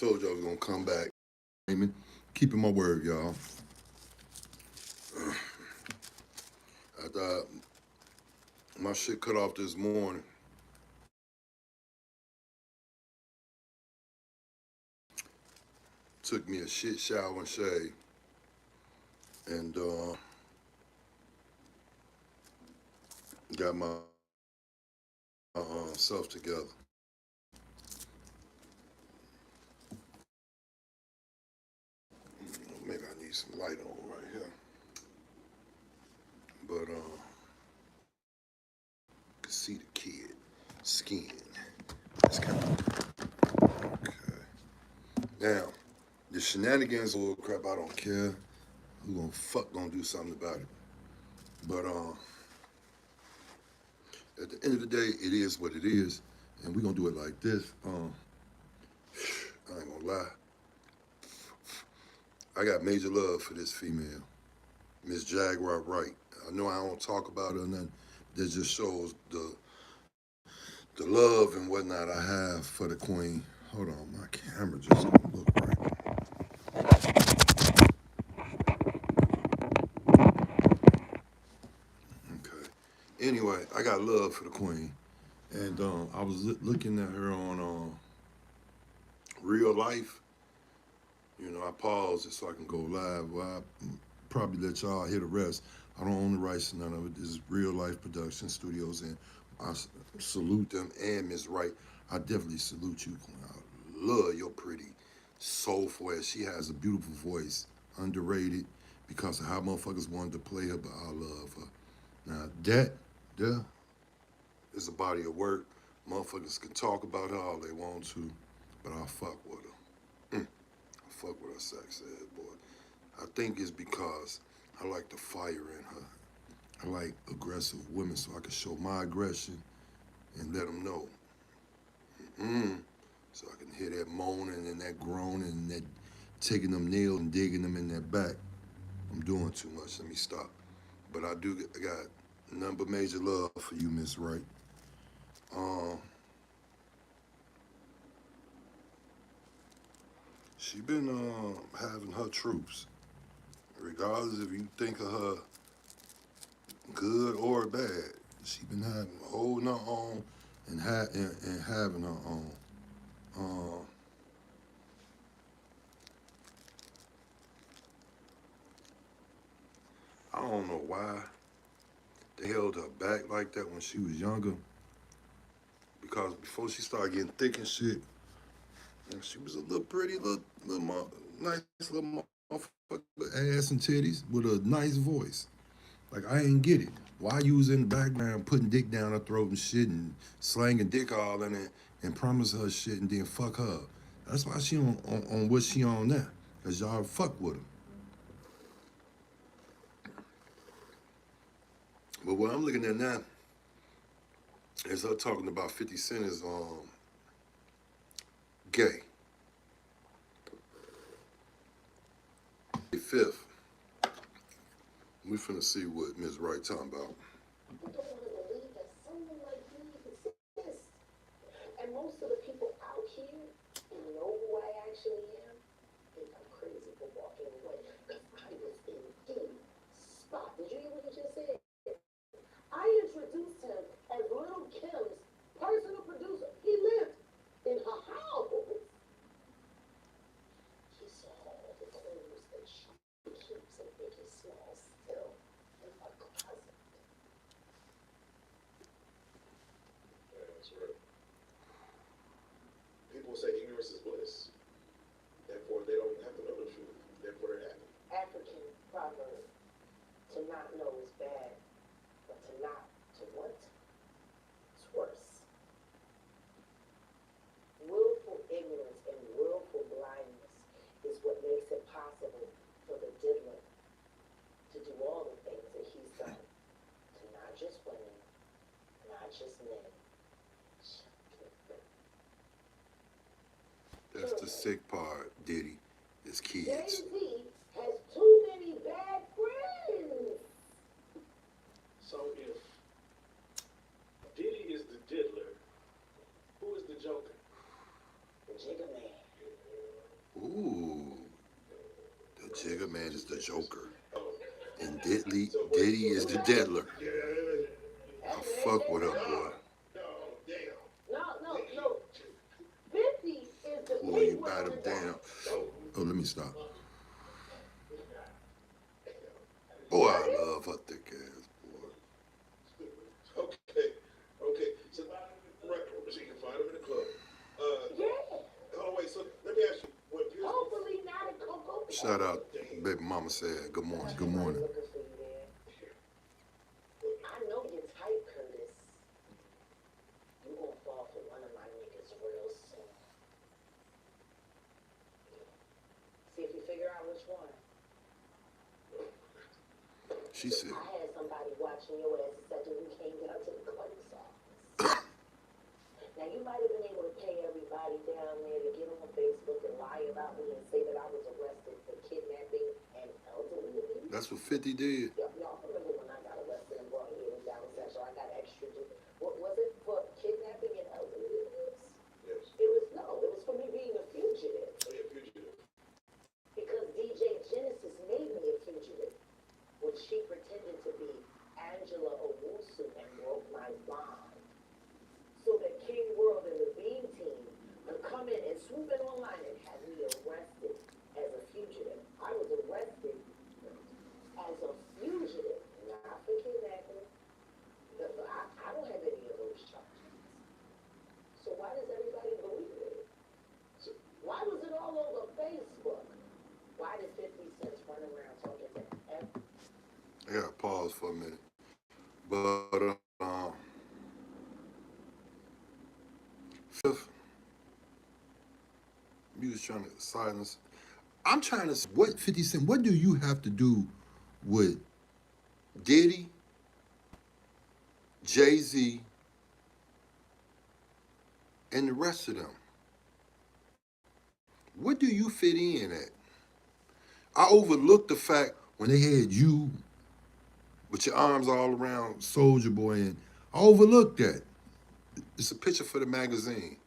Told you I was gonna come back. Amen. Keeping my word, y'all. I thought my shit cut off this morning. Took me a shit shower and shave. And got my self together. Maybe I need some light on right here. But can see the kid skin. It's kind of okay. Now, the shenanigans bull crap, I don't care. Who gonna do something about it? But at the end of the day, it is what it is, and we gonna do it like this. I ain't gonna lie. I got major love for this female, Miss Jaguar Wright. I know I don't talk about her or nothing. That just shows the love and whatnot I have for the queen. Hold on, my camera just don't look right. Okay. Anyway, I got love for the queen, and I was looking at her on real life. You know, I paused it so I can go live. Well, I probably let y'all hear the rest. I don't own the rights to none of it. This is real life production studios, and I salute them and Miss Wright. I definitely salute you, Queen. I love your pretty, soulful ass. She has a beautiful voice, underrated because of how motherfuckers wanted to play her, but I love her. Now that there is a body of work. Motherfuckers can talk about her all they want to, but I fuck with her. I fuck with her sex ed, boy. I think it's because I like the fire in her. I like aggressive women so I can show my aggression and let them know. So I can hear that moaning and that groaning and that taking them nails and digging them in that back. I'm doing too much. Let me stop. But I got nothing but major love for you, Miss Wright. She been having her troops, regardless if you think of her good or bad. She been holding her own and having her own. Um, I don't know why they held her back like that when she was younger. Because before she started getting thick and shit, she was a little pretty, nice little motherfucker, ass and titties with a nice voice. Like I ain't get it. Why you was in the background putting dick down her throat and shit and slanging dick all in it and promise her shit and then fuck her? That's why she on what she on now. Cause y'all fuck with her. But what I'm looking at now is her talking about 50 Cent is gay. Fifth, we finna see what Ms. Wright talking about. You don't want to believe that someone like me exists. And most of the people out here know who I actually am. Think I'm crazy for walking away. Because I was in the spot. Did you hear what he just said? I introduced him as Little Kim's personal producer. He lived in her house. He saw all the clothes that she keeps in Biggie Smalls still in her closet. That's right. People say ignorance is bliss. Therefore, they don't have to know the truth. Therefore, they're happy. African proverb: to not know is bad, but to not to what? It's worse. Willful ignorance and willful blindness is what makes it possible for the diddler to do all the things that he's done to not just women, not just men. That's the sick part, Diddy. It's kids. Jay-Z has too many bad friends. So if Diddy is the diddler, who is the joker? The Jigga Man. Ooh, the Jigga Man is the Joker, Oh, and so wait, Diddy is the Diddler. yeah. I fuck with her, boy. No, damn. No. 50 is the Boy, you penguin bat on him the down. dog. Oh, let me stop. Boy, I love her thick ass, boy. Okay. So, right, so you can find him in the club. Yeah. Hold on, wait. So let me ask you, when Pierce, Hopefully not a Coco. Shout out, baby mama said, good morning, good morning. Looking for you there. I know you're tight, Curtis. You gonna fall for one of my niggas real soon. See if you figure out which one. She said, I had somebody watching your ass the second you came down to the clerk's office. Now you might have been able to pay everybody down there to get on Facebook and lie about me and say that I was arrested for kidnapping and elderly abuse. that's what 50 did. Y'all remember when I got arrested and brought here and down sexual? I got extra. What was it for kidnapping and elderly abuse? yes. It was for me being a fugitive. Oh, yeah, fugitive. Because DJ Genesis made me a fugitive, which she pretended to be Angela Owusu and broke my bond. So that King World and the Bean team could come in and swoop in online and have me arrested as a fugitive. I was arrested as a fugitive, not for kidnapping. I don't have any of those charges. So why does everybody believe it? Why was it all over Facebook? Why did 50 Cent run around talking to everyone? I gotta pause for a minute. But, Fifth, you was trying to silence. I'm trying to, what 50 Cent, what do you have to do with Diddy, Jay-Z, and the rest of them? What do you fit in at? I overlooked the fact when they had you with your arms all around Soldier Boy, and I overlooked that. It's a picture for the magazine.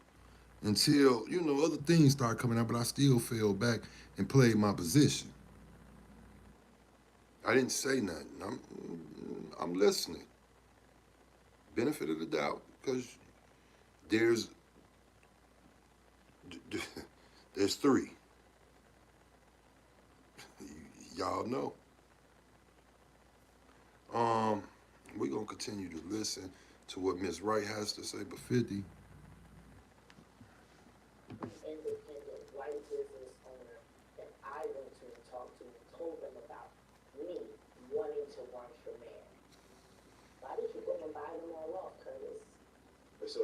Until, other things start coming out, but I still fell back and played my position. I didn't say nothing. I'm listening. Benefit of the doubt, because there's three. Y'all know. We're gonna continue to listen to what Miss Wright has to say, but 50. Independent white business owner that I went to and talked to and told them about me wanting to run for mayor. Why did you go and buy them all off, Curtis? So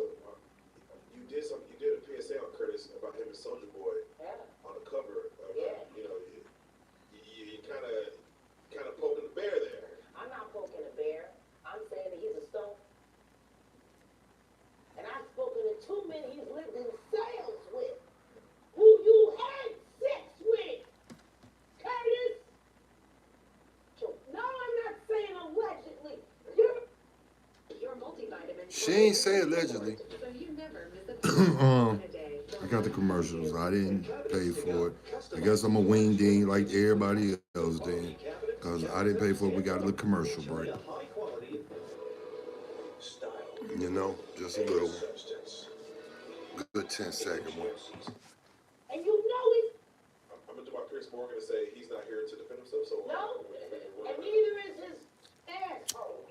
you did a PSA on Curtis about him and Soldier Boy Yeah. on the cover. Yeah. You kind of poking the bear there. I'm not poking a bear. I'm saying that he's a stone. And I've spoken to too many he's lived in sales with, who you had sex with, Curtis. No, I'm not saying allegedly. You're multivitamin. She ain't say allegedly. So you never miss a I got the commercials. I didn't pay for it. I guess I'm a wing ding like everybody else did. Because I didn't pay for it. We got a little commercial break. Just a little one. Good 10-second one. And you know it. I'm gonna do my Pierce Morgan and say he's not here to defend himself. So No, and neither is his asshole.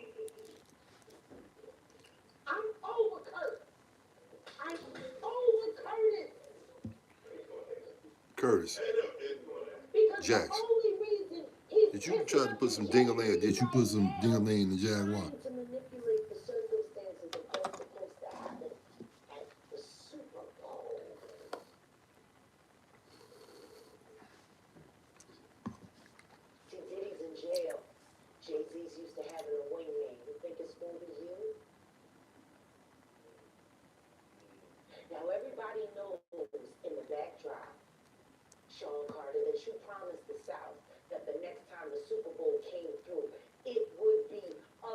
I'm over Kurt. I'm over Curtis. Curtis, Because Jax, the only reason he's did you try to put some ding-a-ling, or did you put some ding-a-ling in the Jaguar? trying to manipulate the circumstances of what's supposed to happen at the Super Bowl. See, Diddy's in jail. Jay-Z's used to having a wingman. You think it's going to be you? Now everybody knows in the backdrop, Sean Carter, that you promised the South that the next time the Super Bowl came through, it would be a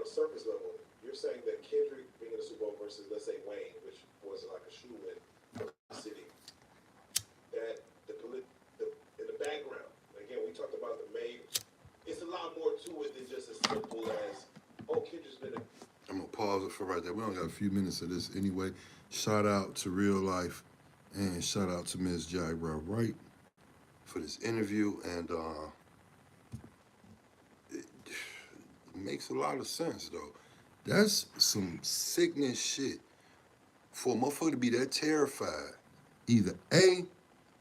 surface level, you're saying that Kendrick being in the Super Bowl versus, let's say, Wayne, which was like a shoe-in for the city, that in the background, again, we talked about the mayor. It's a lot more to it than just as simple as, oh, Kendrick's been a... I'm gonna pause it for right there. We only got a few minutes of this anyway. Shout out to Real Life and shout out to Ms. Jagra Wright for this interview. And it makes a lot of sense though. That's some sickness shit for a motherfucker to be that terrified. Either A,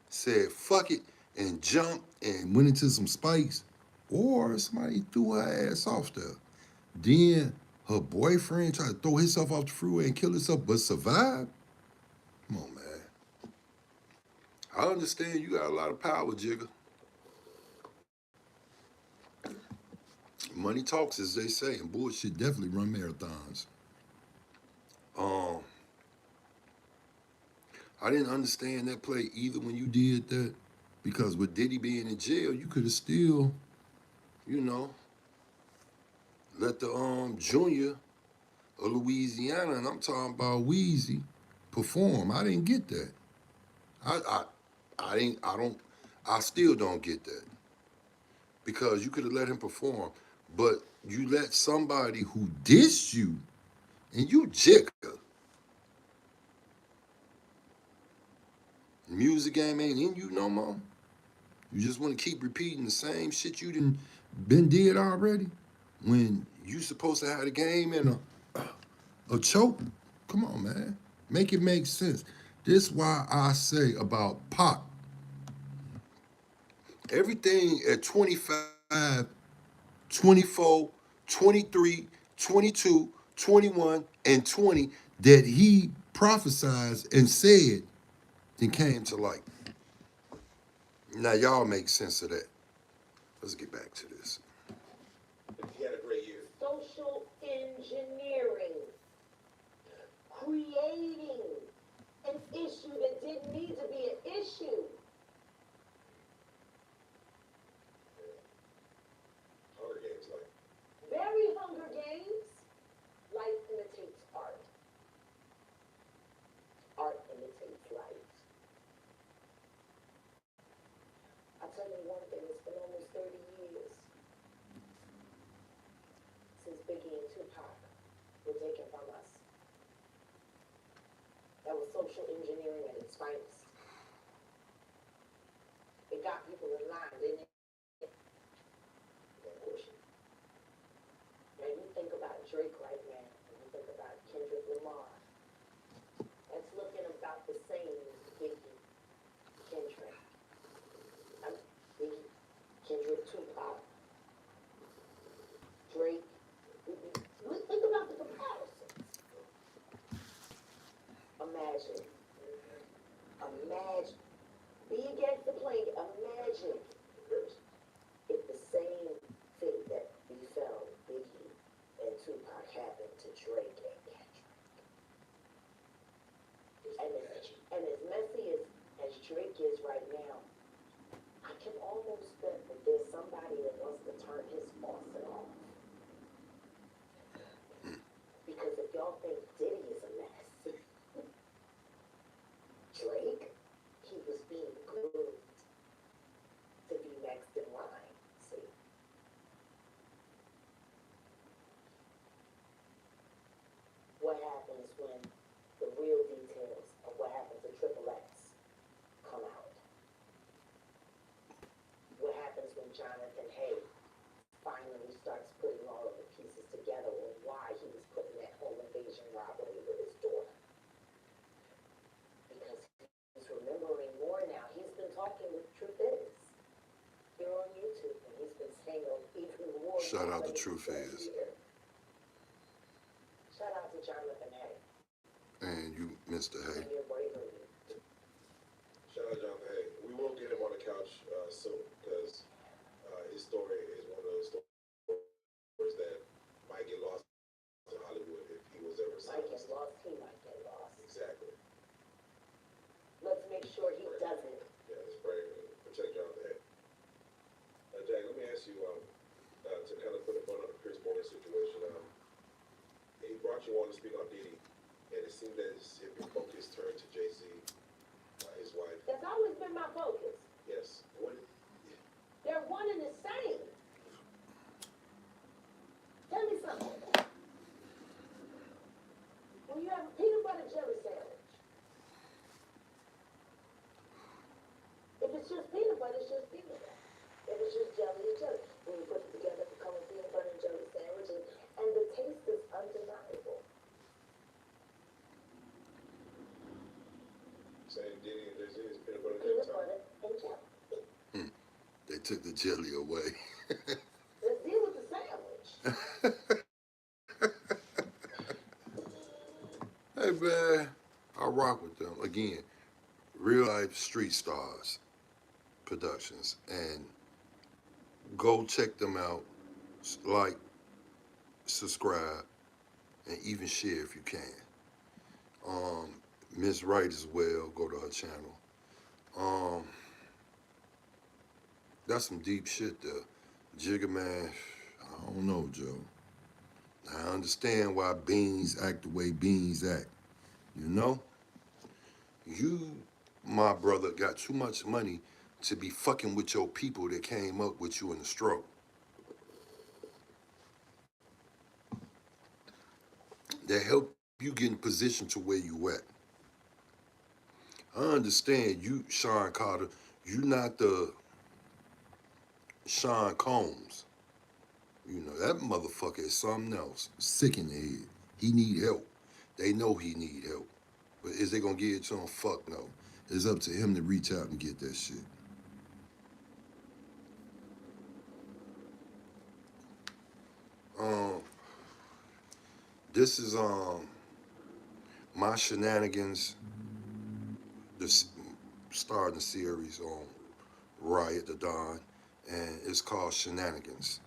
said fuck it and jumped and went into some spikes, or somebody threw her ass off there. Then her boyfriend tried to throw himself off the freeway and kill himself, but survived? Come on, man. I understand you got a lot of power, Jigga. Money talks, as they say, and bullshit definitely run marathons. I didn't understand that play either when you did that, because with Diddy being in jail, you could have still, you know, let the Junior of Louisiana, and I'm talking about Wheezy, perform. I didn't get that. I still don't get that. Because you could have let him perform, but you let somebody who dissed you, and you Jigga. Music game ain't in you no more. You just want to keep repeating the same shit you been did already. When you supposed to have the game in a choke. Come on, man. Make it make sense. This why I say about Pac. Everything at 25, 24, 23, 22, 21, and 20 that he prophesied and said then came to light. Now y'all make sense of that. Let's get back to this. He had a great year. Social engineering. Creating an issue that didn't need to be an issue. Hunger Games, like. Very Hunger Games. Life imitates art. Art imitates life. I'll tell you one thing, it's been almost 30 years since Biggie and Tupac were taken from us. That was social engineering at its finest. It got people in line, didn't it? Of course. Now you think about Drake right now, and you think about Kendrick Lamar. That's looking about the same as Biggie, Kendrick. Biggie, Kendrick, Tupac, Drake. Think about the comparisons. Imagine. Be against the plane. Imagine if the same fate that befell Biggie and Tupac happened to Drake and Kendrick. And as messy as Drake is right now, I can almost bet that there's somebody that wants to turn his faucet off. Because if y'all think Diddy is a mess, Drake, he was being groomed to be next in line. See? What happens when the real details of what happened to Triple X come out? What happens when Jonathan Hay finally starts putting all of the pieces together on why he was putting that home invasion robbery with his daughter? Because he's remembering more now. He's been talking with Truth Is here on YouTube, and he's been saying even more. Shout out to Truth Is. Shout out to Jonathan Hay. And you, Mr. Hay. And your bravery. Shout out John Hay. We will get him on the couch soon, because his story is one of those stories that might get lost in Hollywood if he was ever Might get silenced. lost, he might get lost. Exactly. Let's make sure he doesn't. Yeah, let's pray and protect Jonathan Hay. Jack, let me ask you, to kind of put a bun on the Chris Morgan situation. Archie wanted to speak on Diddy, and it seemed as if your focus turned to Jay-Z, his wife. That's always been my focus. Yes. What? They're one and the same. Tell me something. When you have a peanut butter jelly sandwich, if it's just peanut butter, it's just peanut butter. If it's just jelly, it's jelly. When you put it together, it becomes a peanut butter and jelly sandwich, and the taste is undeniable. Saying Diddy and Jay-Z is peanut butter Peanut jelly. butter and jelly. They took the jelly away. Let's deal with the sandwich. Hey man, I rock with them. Again, real life street stars productions. And go check them out. Like, subscribe, and even share if you can. Miss Wright as well, go to her channel. That's some deep shit there. Jigga Man, I don't know, Joe. I understand why beans act the way beans act. You know? You, my brother, got too much money to be fucking with your people that came up with you in the struggle. That helped you get in position to where you at. I understand you, Sean Carter, you not the Sean Combs. You know, that motherfucker is something else. Sick in the head. He need help. They know he need help. But is they gonna give it to him? Fuck no. It's up to him to reach out and get that shit. This is my shenanigans. This starting the series on Riot DA DON, and it's called Shenanigans.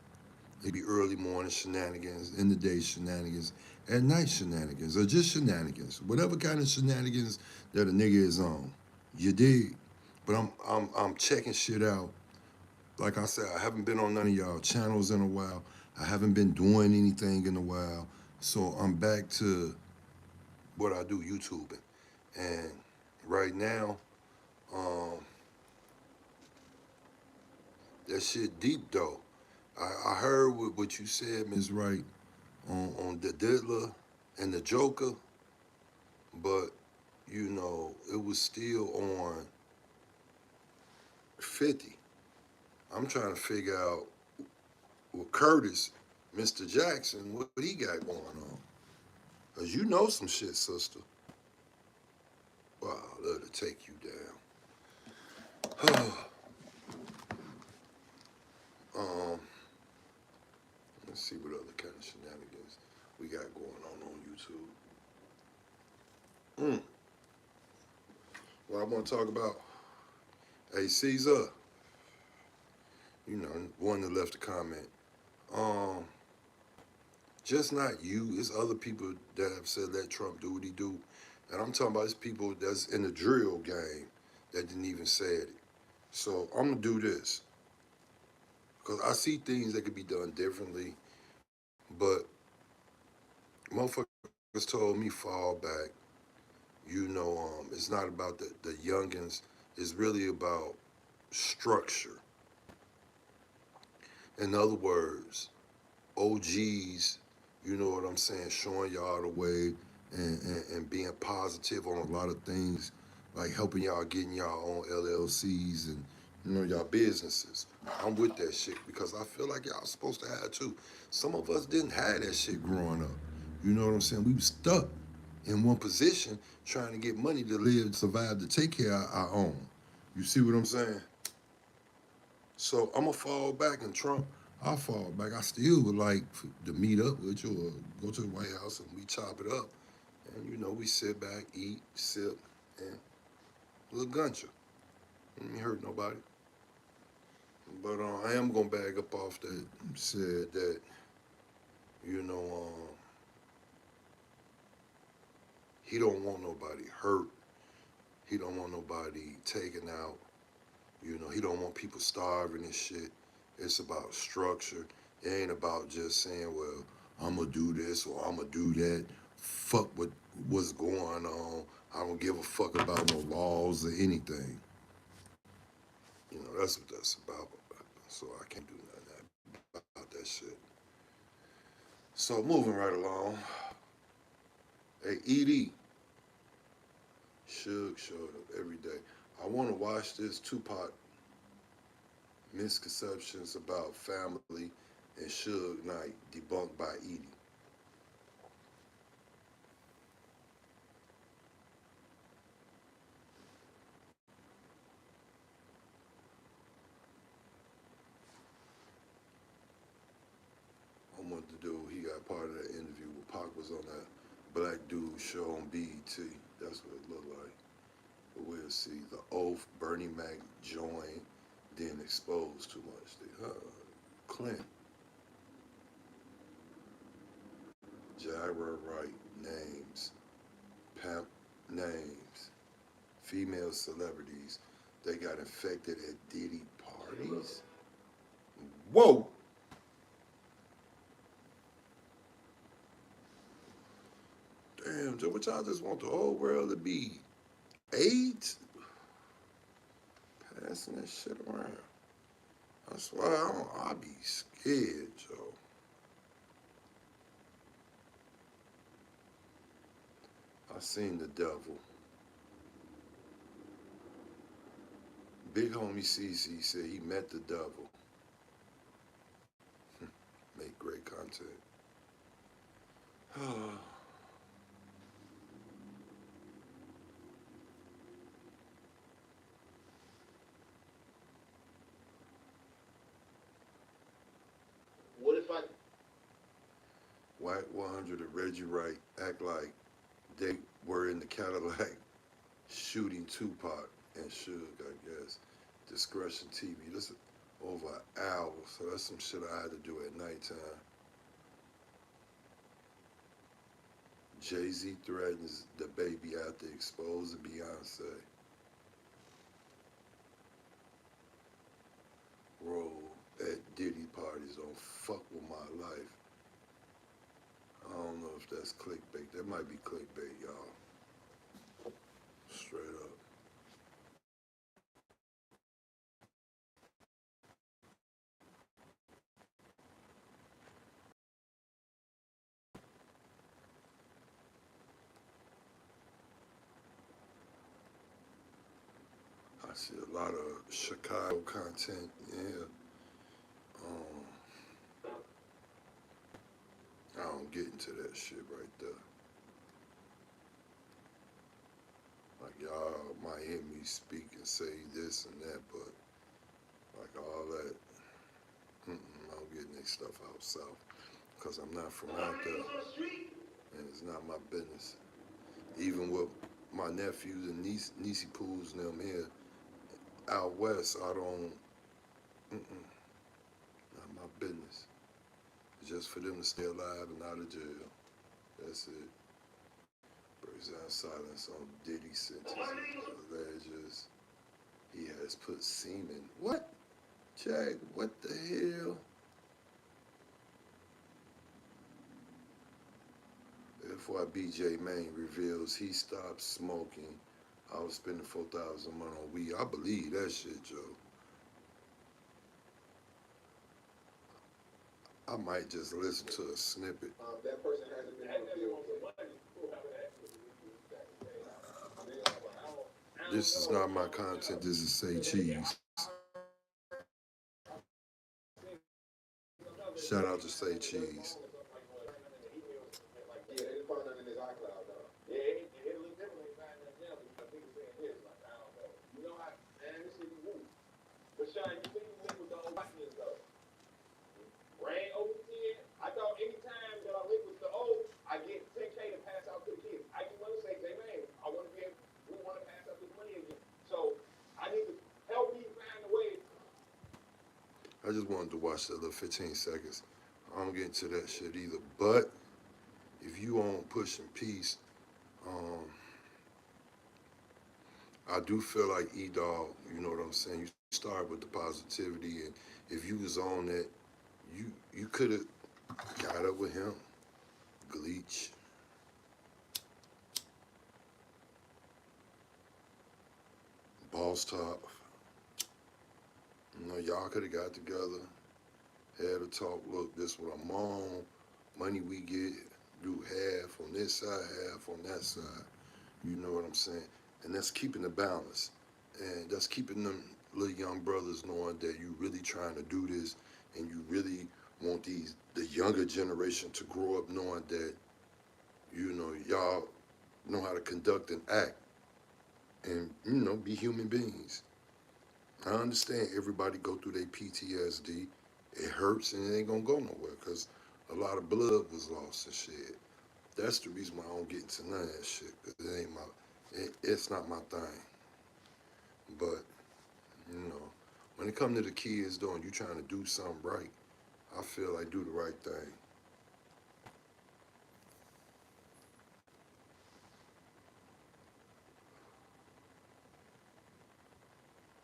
It be early morning shenanigans, in the day shenanigans, at night shenanigans, or just shenanigans. Whatever kind of shenanigans that a nigga is on. You dig? But I'm checking shit out. Like I said, I haven't been on none of y'all channels in a while. I haven't been doing anything in a while. So I'm back to what I do, YouTubing. And right now, that shit deep though. I heard what you said, Ms. Wright, on the Diddler and the Joker, but you know, it was still on 50. I'm trying to figure out what Curtis, Mr. Jackson, what he got going on. Cause you know some shit, sister. Wow, I love to take you down. Let's see what other kind of shenanigans we got going on YouTube. Well, I want to talk about, hey, Caesar, you know, one that left a comment. Just not you, it's other people that have said let Trump do what he do. And I'm talking about it's people that's in the drill game that didn't even say it. So I'm gonna do this. Because I see things that could be done differently, but motherfuckers told me fall back. You know, it's not about the youngins, it's really about structure. In other words, OGs, you know what I'm saying, showing y'all the way and being positive on a lot of things, like helping y'all getting y'all own LLCs and, you know, y'all businesses. I'm with that shit because I feel like y'all supposed to have too. Some of us didn't have that shit growing up. You know what I'm saying? We was stuck in one position trying to get money to live, survive, to take care of our own. You see what I'm saying? So I'm gonna fall back, and Trump, I'll fall back. I still would like to meet up with you or go to the White House and we chop it up. And you know, we sit back, eat, sip, and a little guncha. Ain't hurt nobody. But I am gonna bag up off that, said that, you know, he don't want nobody hurt. He don't want nobody taken out. You know, he don't want people starving and shit. It's about structure. It ain't about just saying, well, I'm gonna do this or I'm gonna do that fuck with what's going on. I don't give a fuck about no laws or anything. You know, that's what that's about. So I can't do nothing about that shit. So moving right along. Hey, Edie. Suge showed up every day. I want to watch this Tupac misconceptions about family and Suge Knight debunked by Edie. I wanted to do, he got part of that interview where Pac was on that black dude show on BET. That's what it looked like. But we'll see. The Oath, Bernie Mac joined, then exposed too much. Clint, Jaguar Wright, names, Pimp, names, female celebrities. They got infected at Diddy parties. Whoa! Damn, what y'all just want the whole world to be AIDS? Passing that shit around. That's why I be scared, Joe. I seen the devil. Big homie CC said he met the devil. Make great content. What if I? White 100 and Reggie Wright act like they were in the Cadillac shooting Tupac and Suge, I guess. Discretion TV. This is over an hour, so that's some shit I had to do at nighttime. Jay-Z threatens the baby after exposing Beyonce. Role at Diddy parties don't fuck with my life. I don't know if that's clickbait. That might be clickbait, y'all. Straight up. I see a lot of Chicago content, yeah. I don't get into that shit right there. Like y'all might hear me speak and say this and that, but like all that, I don't get next stuff out south because I'm not from out there, and it's not my business. Even with my nephews and niecey poos and them here out west, I don't, not my business. It's just for them to stay alive and out of jail. That's it. Breaks down silence on Diddy sentence. Alleges he has put semen. What? Jack, what the hell? FYBJ Maine reveals he stopped smoking. I was spending $4,000 a month on weed. I believe that shit, Joe. I might just listen to a snippet. That person hasn't been revealed yet. This is not my content. This is Say Cheese. Shout out to Say Cheese. Yeah, they didn't find nothing in his iCloud, though. Yeah, it looked different when they found that now because people saying this, like, I don't know. You know how, man, this shit is weird. But Sean, you think you went with the old whiteness, though? Rain over 10. I thought any time that I live with the old, I get 10K to pass out to the kids. I just want to say, hey, man, I want to be able, we want to pass out this money again. So I need to help me find a way. I just wanted to watch that little 15 seconds. I don't get into that shit either. But if you on pushing peace, I do feel like E-Dog, you know what I'm saying? You start with the positivity, and if you was on that, you could have got up with him, Gleech, Boss Top. You know, y'all could have got together, had a talk. Look, this what I'm on. Money we get, do half on this side, half on that side. You know what I'm saying? And that's keeping the balance. And that's keeping them little young brothers knowing that you really trying to do this and you really want the younger generation to grow up knowing that, you know, y'all know how to conduct and act and, you know, be human beings. I understand everybody go through their PTSD. It hurts and it ain't gonna go nowhere because a lot of blood was lost and shit. That's the reason why I don't get into none of that shit. Cause it's not my thing. But, you know, when it comes to the kids though, and you trying to do something right, I feel like do the right thing.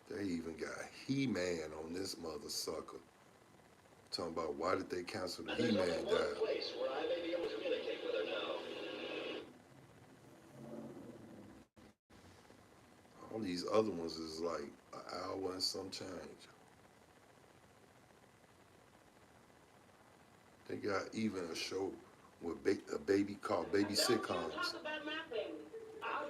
They even got He-Man on this mother sucker. Talking about why did they cancel the He-Man There's only one dive? place where I may be able to communicate with her now. All these other ones is like an hour and some change. They got even a show with a baby called Baby Sitcoms. Talk about my family. I'll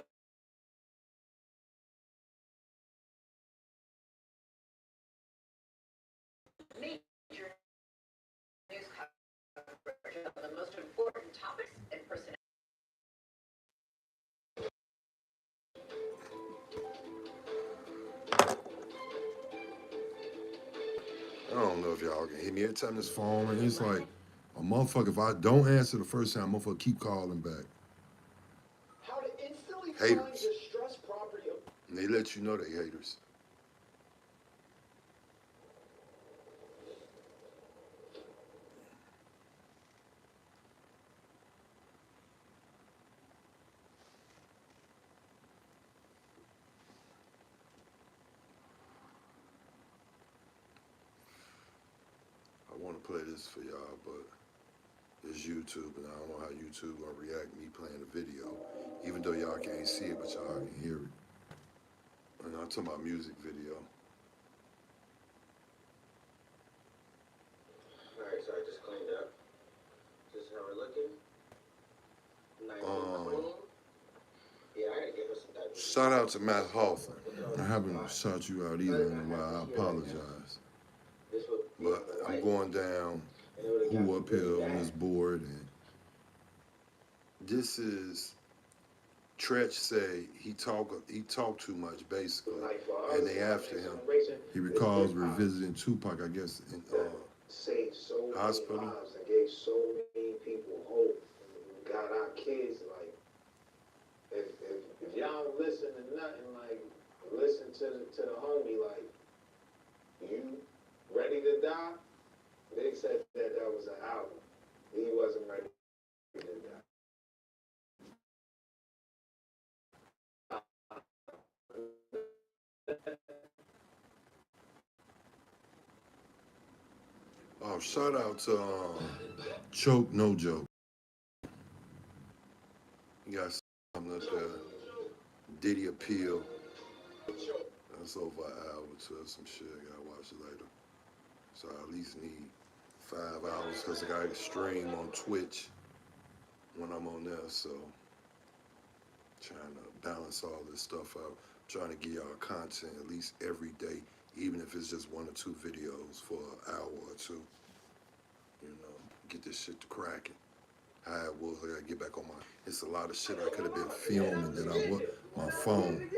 major news coverage of the most important topics and personalities. I don't know if y'all can hear me. Every time this phone ring, it's like a motherfucker. If I don't answer the first time, motherfucker keep calling back. How to instantly Haters. find distressed property. And they let you know they haters. I want to play this for y'all, but it's YouTube, and I don't know how YouTube gonna react me playing the video. Even though y'all can't see it, but y'all can hear it. And I'm talking about music video. Alright, so I just cleaned up. This is how we're looking. Nice Um, and clean. Yeah, I gotta give her some type of... Shout out to Matt Hawthorne. I haven't shout you out either in a while. I apologize. This would be But I'm white, going down and it would've who got up here really on bad. this board, and this is Tretch say he talked too much basically, and they after him. He recalls revisiting Tupac, I guess, in Saved so many hospital. lives and gave so many people hope. And got our kids like, if y'all don't listen to nothing, like listen to the homie, like you ready to die? They said that was an album. He wasn't ready to die. Oh, shout out to Choke No Joke. You got something up there. Diddy Appeal. That's over an hour to some shit. I gotta watch it later. So I at least need 5 hours because I gotta stream on Twitch when I'm on there. So trying to balance all this stuff out. Trying to get y'all content at least every day, even if it's just 1 or 2 videos for an hour or 2. You know, get this shit to cracking. How it was, I gotta get back on my. It's a lot of shit I could have been filming that I was my phone.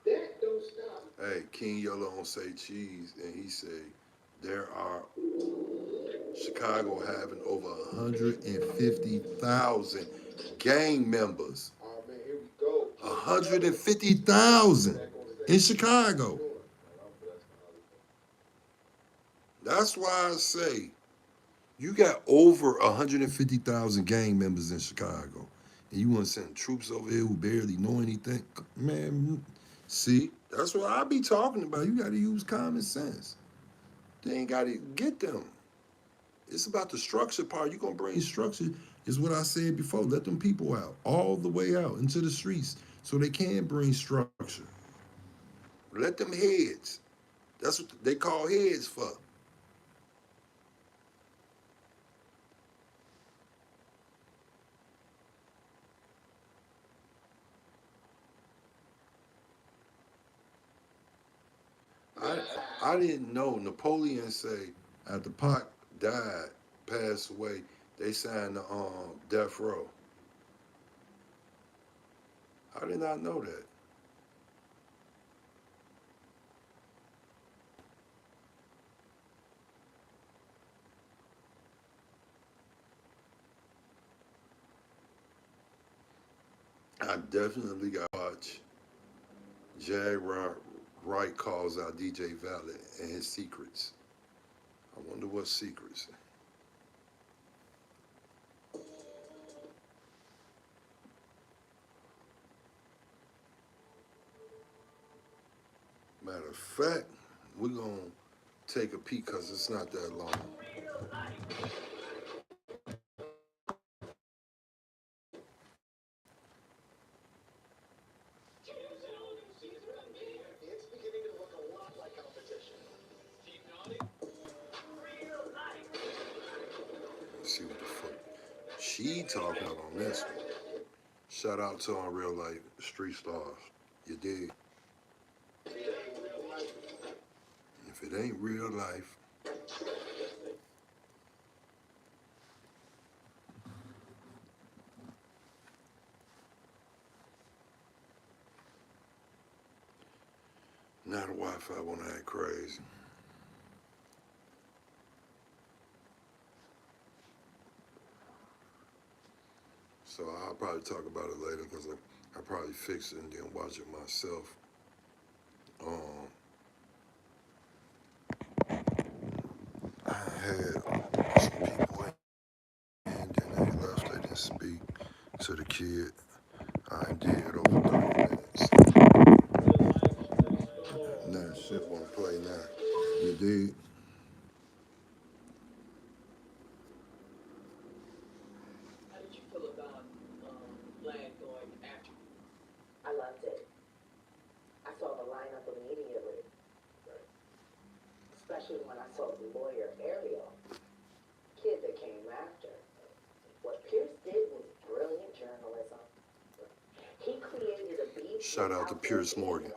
That don't stop. Hey, King Yellow on Say Cheese, and he said there are Chicago having over 150,000 gang members. Oh man, here we go. 150,000 in Chicago. That's why I say you got over 150,000 gang members in Chicago, and you want to send troops over here who barely know anything. Man, see, that's what I be talking about. You got to use common sense. They ain't got to get them. It's about the structure part. You're going to bring structure. It's what I said before. Let them people out, all the way out into the streets so they can bring structure. Let them heads. That's what they call heads for. I didn't know. Napoleon say after Pac died, passed away, they signed the death row. I did not know that. I definitely got to watch Jag Wright calls out DJ Khaled and his secrets. I wonder what secrets. Matter of fact, we're going to take a peek because it's not that long. It's beginning to look a lot like competition. Let's see what the fuck she talking about on this one. Shout out to our real life street stars. You dig? If it ain't real life, now the Wi-Fi wanna act crazy. So I'll probably talk about it later because I probably fix it and then watch it myself. I had some people in, and then they left. They didn't speak to the kid. I did over 30 minutes. Now shit won't play now. You dig? How did you feel about Vlad going after you? I loved it. I saw the lineup immediately. Especially when I saw the lawyer Ariel, kid that came after. What Pierce did was brilliant journalism. He created a beef. Shout out to Pierce Morgan.